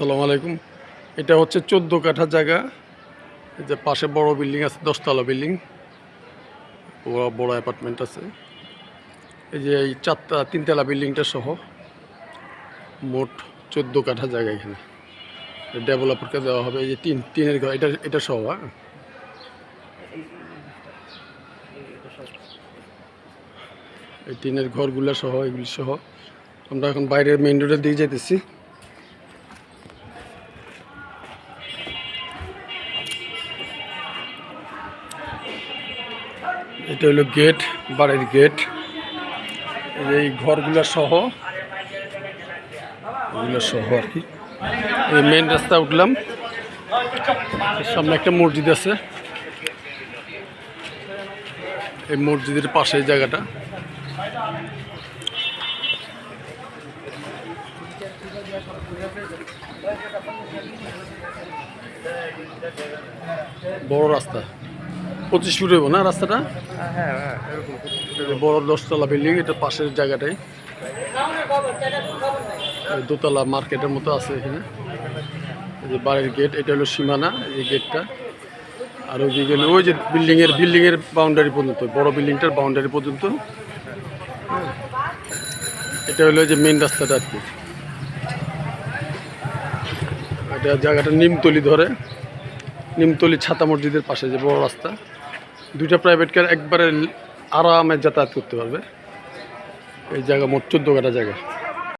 আসসালামু আলাইকুম। এটা হচ্ছে 14 কাঠা জায়গা। এই যে পাশে বড় বিল্ডিং আছে, 10 তলা বিল্ডিং, বড় বড় অ্যাপার্টমেন্ট আছে। এই যে এই 3 তলা বিল্ডিংটা সহ মোট 14 কাঠা জায়গা এখানে ডেভেলপারকে দেওয়া হবে। এই যে টিনের ঘর, এটা সহ। এই টিনের ঘরগুলো সহ, এগুলি সহ আমরা এখন বাইরের মেইন রোডের দিকে যেতেছি। এটা হলো গেট, বাড়ির গেট। এই ঘরগুলো সহ, এগুলো সহ আর কি। এই মেইন রাস্তা উঠলাম, সামনে একটা মসজিদ আছে। এই মসজিদের পাশে এই জায়গাটা। বড় রাস্তা, 25 ফুট হইব না রাস্তাটা? বড় 10 তলা বিল্ডিং, এটা পাশের জায়গাটাই দোতলা মার্কেটের মতো আছে এখানে। এই যে বাড়ির গেট, এটা হলো সীমানা, এই গেটটা। আর ওইদিকে ওই যে বিল্ডিংয়ের বাউন্ডারি পর্যন্ত, বড় বিল্ডিংটার বাউন্ডারি পর্যন্ত। এটা হলো যে মেন রাস্তাটা আর কি। এটা জায়গাটা নিমতলি ধরে, নিমতলি ছাতা মসজিদের পাশে যে বড় রাস্তা। 2টা প্রাইভেট কার একবারে আরামে যাতায়াত করতে পারবে। এই জায়গা মোট 14 কাঠা জায়গা।